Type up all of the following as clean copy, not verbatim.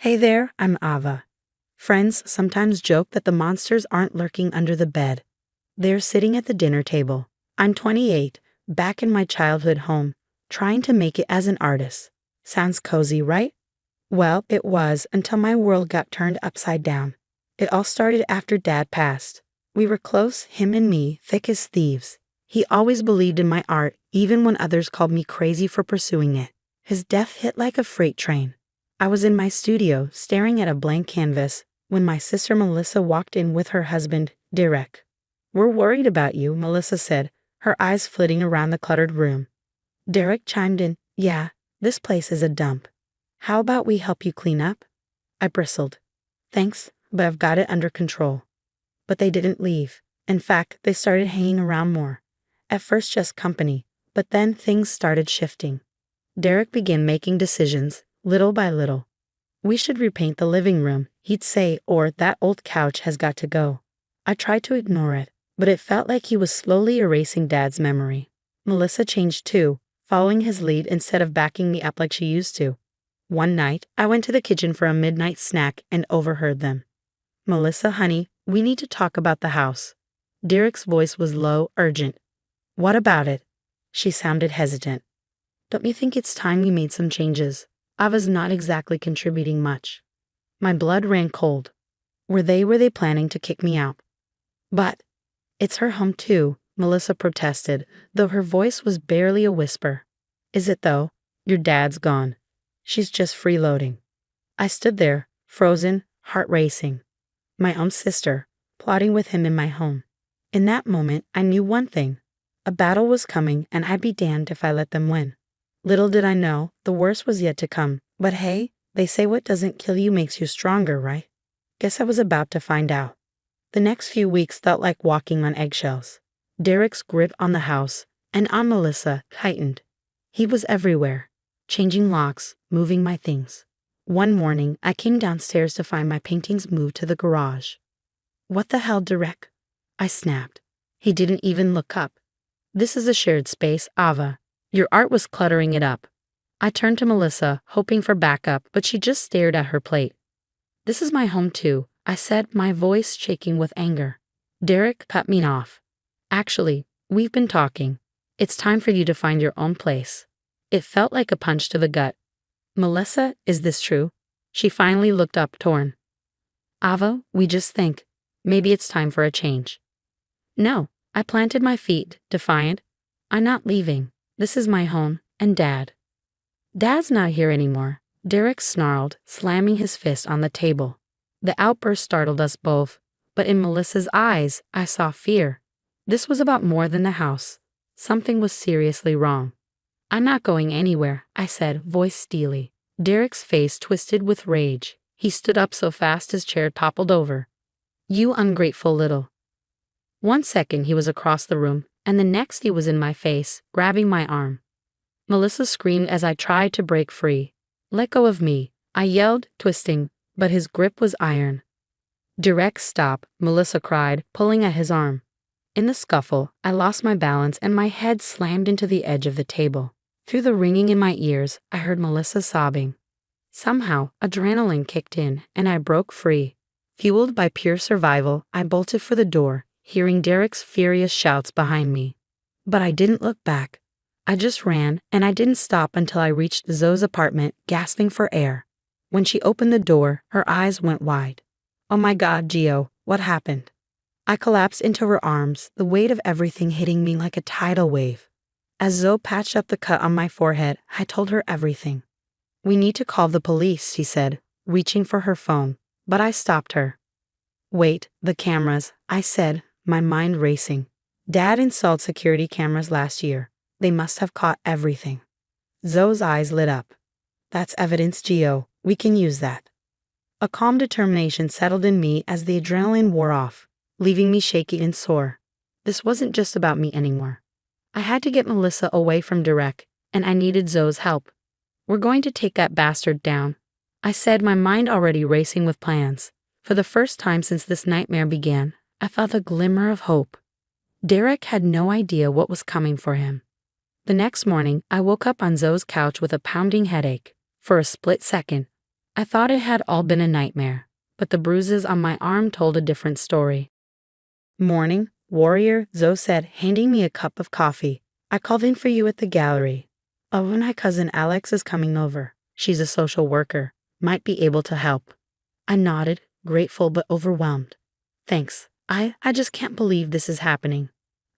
Hey there, I'm Ava. Friends sometimes joke that the monsters aren't lurking under the bed. They're sitting at the dinner table. I'm 28, back in my childhood home, trying to make it as an artist. Sounds cozy, right? Well, it was until my world got turned upside down. It all started after Dad passed. We were close, him and me, thick as thieves. He always believed in my art, even when others called me crazy for pursuing it. His death hit like a freight train. I was in my studio, staring at a blank canvas, when my sister Melissa walked in with her husband, Derek. "We're worried about you," Melissa said, her eyes flitting around the cluttered room. Derek chimed in, "Yeah, this place is a dump. How about we help you clean up?" I bristled. "Thanks, but I've got it under control." But they didn't leave. In fact, they started hanging around more. At first just company, but then things started shifting. Derek began making decisions, little by little. "We should repaint the living room," he'd say, or "that old couch has got to go." I tried to ignore it, but it felt like he was slowly erasing Dad's memory. Melissa changed too, following his lead instead of backing me up like she used to. One night, I went to the kitchen for a midnight snack and overheard them. "Melissa, honey, we need to talk about the house." Derek's voice was low, urgent. "What about it?" She sounded hesitant. "Don't you think it's time we made some changes? Ava's not exactly contributing much." My blood ran cold. Were they planning to kick me out? "But it's her home too," Melissa protested, though her voice was barely a whisper. "Is it though? Your dad's gone. She's just freeloading." I stood there, frozen, heart racing. My own sister, plotting with him in my home. In that moment, I knew one thing. A battle was coming, and I'd be damned if I let them win. Little did I know, the worst was yet to come. But hey, they say what doesn't kill you makes you stronger, right? Guess I was about to find out. The next few weeks felt like walking on eggshells. Derek's grip on the house, and on Melissa, tightened. He was everywhere, changing locks, moving my things. One morning, I came downstairs to find my paintings moved to the garage. "What the hell, Derek?" I snapped. He didn't even look up. "This is a shared space, Ava. Your art was cluttering it up." I turned to Melissa, hoping for backup, but she just stared at her plate. "This is my home too," I said, my voice shaking with anger. Derek cut me off. "Actually, we've been talking. It's time for you to find your own place." It felt like a punch to the gut. "Melissa, is this true?" She finally looked up, torn. "Ava, we just think. Maybe it's time for a change." "No," I planted my feet, defiant. "I'm not leaving. This is my home, and Dad." "Dad's not here anymore," Derek snarled, slamming his fist on the table. The outburst startled us both, but in Melissa's eyes, I saw fear. This was about more than the house. Something was seriously wrong. "I'm not going anywhere," I said, voice steely. Derek's face twisted with rage. He stood up so fast his chair toppled over. "You ungrateful little—" 1 second he was across the room, and the next he was in my face, grabbing my arm. Melissa screamed as I tried to break free. "Let go of me," I yelled, twisting, but his grip was iron. "Derek, stop," Melissa cried, pulling at his arm. In the scuffle, I lost my balance and my head slammed into the edge of the table. Through the ringing in my ears, I heard Melissa sobbing. Somehow, adrenaline kicked in, and I broke free. Fueled by pure survival, I bolted for the door, hearing Derek's furious shouts behind me. But I didn't look back. I just ran, and I didn't stop until I reached Zoe's apartment, gasping for air. When she opened the door, her eyes went wide. "Oh my God, Gio, what happened?" I collapsed into her arms, the weight of everything hitting me like a tidal wave. As Zoe patched up the cut on my forehead, I told her everything. "We need to call the police," she said, reaching for her phone, but I stopped her. "Wait, the cameras," I said, my mind racing. Dad installed security cameras last year. They must have caught everything. Zoe's eyes lit up. "That's evidence, Gio. We can use that." A calm determination settled in me as the adrenaline wore off, leaving me shaky and sore. This wasn't just about me anymore. I had to get Melissa away from Derek, and I needed Zoe's help. "We're going to take that bastard down," I said, my mind already racing with plans. For the first time since this nightmare began, I felt a glimmer of hope. Derek had no idea what was coming for him. The next morning, I woke up on Zoe's couch with a pounding headache. For a split second, I thought it had all been a nightmare, but the bruises on my arm told a different story. Morning, warrior, Zoe said, handing me a cup of coffee. I called in for you at the gallery. Oh, my cousin Alex is coming over. She's a social worker. Might be able to help. I nodded, grateful but overwhelmed. Thanks. I just can't believe this is happening.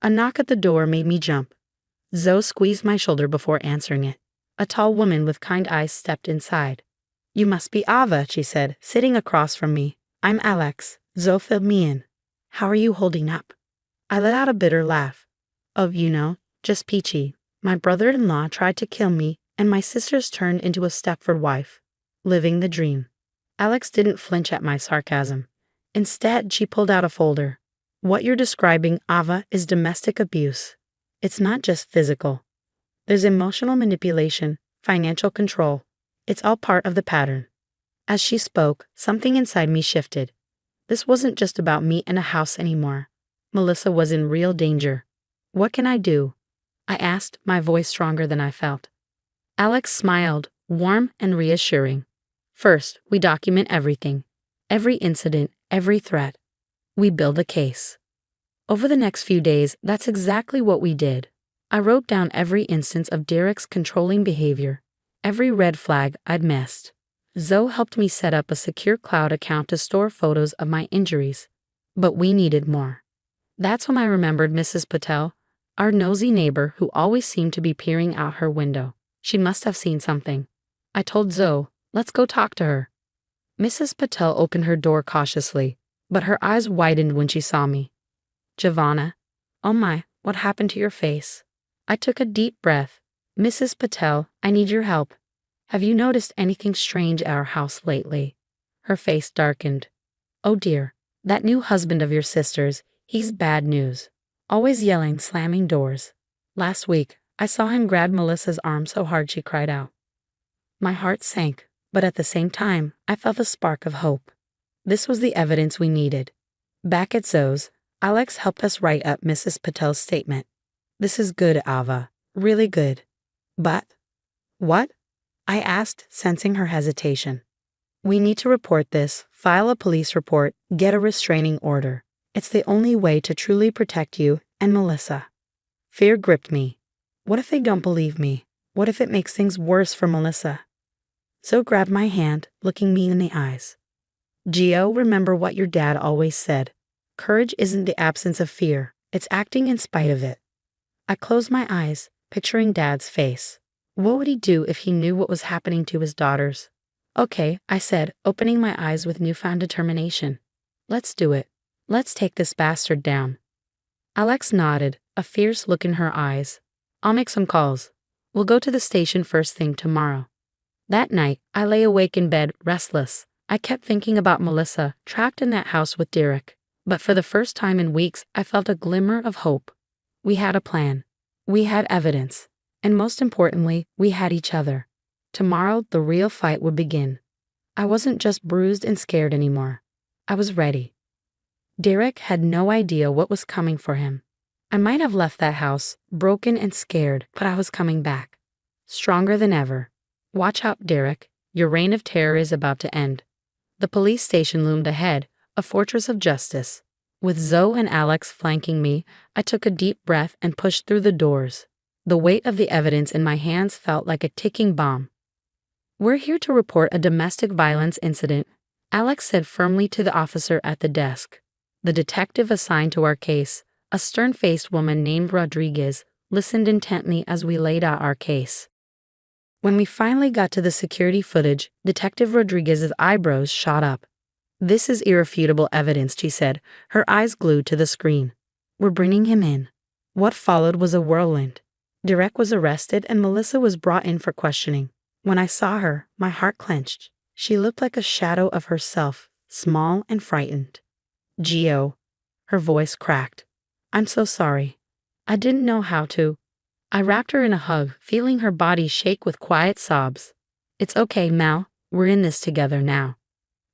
A knock at the door made me jump. Zoe squeezed my shoulder before answering it. A tall woman with kind eyes stepped inside. You must be Ava, she said, sitting across from me. I'm Alex. Zoe filled me in. How are you holding up? I let out a bitter laugh. Oh, just peachy. My brother-in-law tried to kill me, and my sister's turned into a Stepford wife. Living the dream. Alex didn't flinch at my sarcasm. Instead, she pulled out a folder. What you're describing, Ava, is domestic abuse. It's not just physical. There's emotional manipulation, financial control. It's all part of the pattern. As she spoke, something inside me shifted. This wasn't just about me and a house anymore. Melissa was in real danger. What can I do? I asked, my voice stronger than I felt. Alex smiled, warm and reassuring. First, we document everything. Every incident, every threat. We build a case. Over the next few days, that's exactly what we did. I wrote down every instance of Derek's controlling behavior, every red flag I'd missed. Zoe helped me set up a secure cloud account to store photos of my injuries. But we needed more. That's when I remembered Mrs. Patel, our nosy neighbor who always seemed to be peering out her window. She must have seen something. I told Zoe, let's go talk to her. Mrs. Patel opened her door cautiously, but her eyes widened when she saw me. Giovanna, oh my, what happened to your face? I took a deep breath. Mrs. Patel, I need your help. Have you noticed anything strange at our house lately? Her face darkened. Oh dear, that new husband of your sister's, he's bad news. Always yelling, slamming doors. Last week, I saw him grab Melissa's arm so hard she cried out. My heart sank, but at the same time, I felt a spark of hope. This was the evidence we needed. Back at Zoe's, Alex helped us write up Mrs. Patel's statement. This is good, Ava. Really good. But, what? I asked, sensing her hesitation. We need to report this, file a police report, get a restraining order. It's the only way to truly protect you and Melissa. Fear gripped me. What if they don't believe me? What if it makes things worse for Melissa? Zoe grabbed my hand, looking me in the eyes. Gio, remember what your dad always said. Courage isn't the absence of fear, it's acting in spite of it. I closed my eyes, picturing Dad's face. What would he do if he knew what was happening to his daughters? Okay, I said, opening my eyes with newfound determination. Let's do it. Let's take this bastard down. Alex nodded, a fierce look in her eyes. I'll make some calls. We'll go to the station first thing tomorrow. That night, I lay awake in bed, restless. I kept thinking about Melissa, trapped in that house with Derek. But for the first time in weeks, I felt a glimmer of hope. We had a plan. We had evidence. And most importantly, we had each other. Tomorrow, the real fight would begin. I wasn't just bruised and scared anymore. I was ready. Derek had no idea what was coming for him. I might have left that house, broken and scared, but I was coming back. Stronger than ever. Watch out, Derek. Your reign of terror is about to end. The police station loomed ahead, a fortress of justice. With Zoe and Alex flanking me, I took a deep breath and pushed through the doors. The weight of the evidence in my hands felt like a ticking bomb. We're here to report a domestic violence incident, Alex said firmly to the officer at the desk. The detective assigned to our case, a stern-faced woman named Rodriguez, listened intently as we laid out our case. When we finally got to the security footage, Detective Rodriguez's eyebrows shot up. This is irrefutable evidence, she said, her eyes glued to the screen. We're bringing him in. What followed was a whirlwind. Derek was arrested and Melissa was brought in for questioning. When I saw her, my heart clenched. She looked like a shadow of herself, small and frightened. Gio. Her voice cracked. I'm so sorry. I didn't know how to. I wrapped her in a hug, feeling her body shake with quiet sobs. It's okay, Mel. We're in this together now.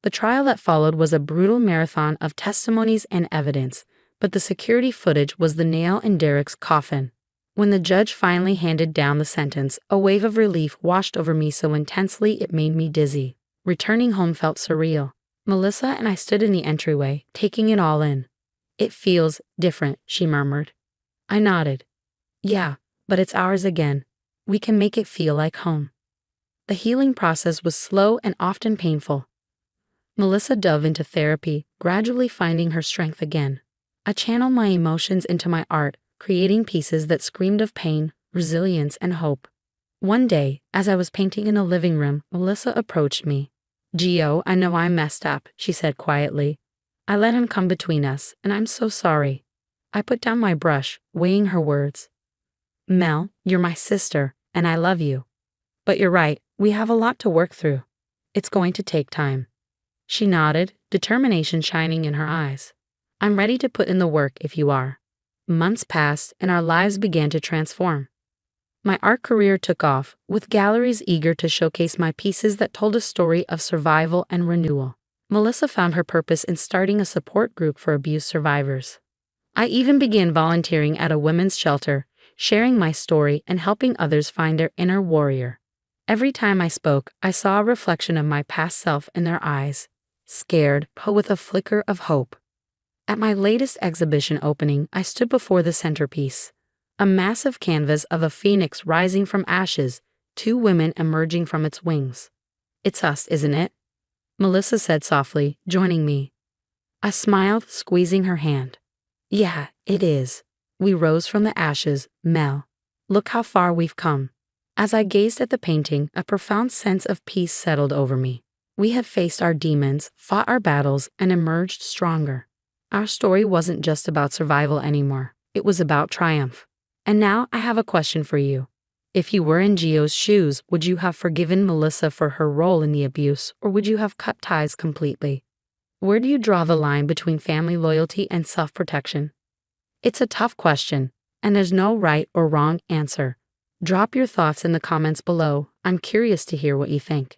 The trial that followed was a brutal marathon of testimonies and evidence, but the security footage was the nail in Derek's coffin. When the judge finally handed down the sentence, a wave of relief washed over me so intensely it made me dizzy. Returning home felt surreal. Melissa and I stood in the entryway, taking it all in. It feels different, she murmured. I nodded. Yeah, but it's ours again. We can make it feel like home. The healing process was slow and often painful. Melissa dove into therapy, gradually finding her strength again. I channeled my emotions into my art, creating pieces that screamed of pain, resilience, and hope. One day, as I was painting in a living room, Melissa approached me. Gio, I know I messed up, she said quietly. I let him come between us, and I'm so sorry. I put down my brush, weighing her words. Mel, you're my sister, and I love you. But you're right, we have a lot to work through. It's going to take time. She nodded, determination shining in her eyes. I'm ready to put in the work if you are. Months passed, and our lives began to transform. My art career took off, with galleries eager to showcase my pieces that told a story of survival and renewal. Melissa found her purpose in starting a support group for abuse survivors. I even began volunteering at a women's shelter, sharing my story and helping others find their inner warrior. Every time I spoke, I saw a reflection of my past self in their eyes, scared, but with a flicker of hope. At my latest exhibition opening, I stood before the centerpiece. A massive canvas of a phoenix rising from ashes, two women emerging from its wings. It's us, isn't it? Melissa said softly, joining me. I smiled, squeezing her hand. Yeah, it is. We rose from the ashes, Mel. Look how far we've come. As I gazed at the painting, a profound sense of peace settled over me. We had faced our demons, fought our battles, and emerged stronger. Our story wasn't just about survival anymore. It was about triumph. And now I have a question for you. If you were in Gio's shoes, would you have forgiven Melissa for her role in the abuse, or would you have cut ties completely? Where do you draw the line between family loyalty and self-protection? It's a tough question, and there's no right or wrong answer. Drop your thoughts in the comments below. I'm curious to hear what you think.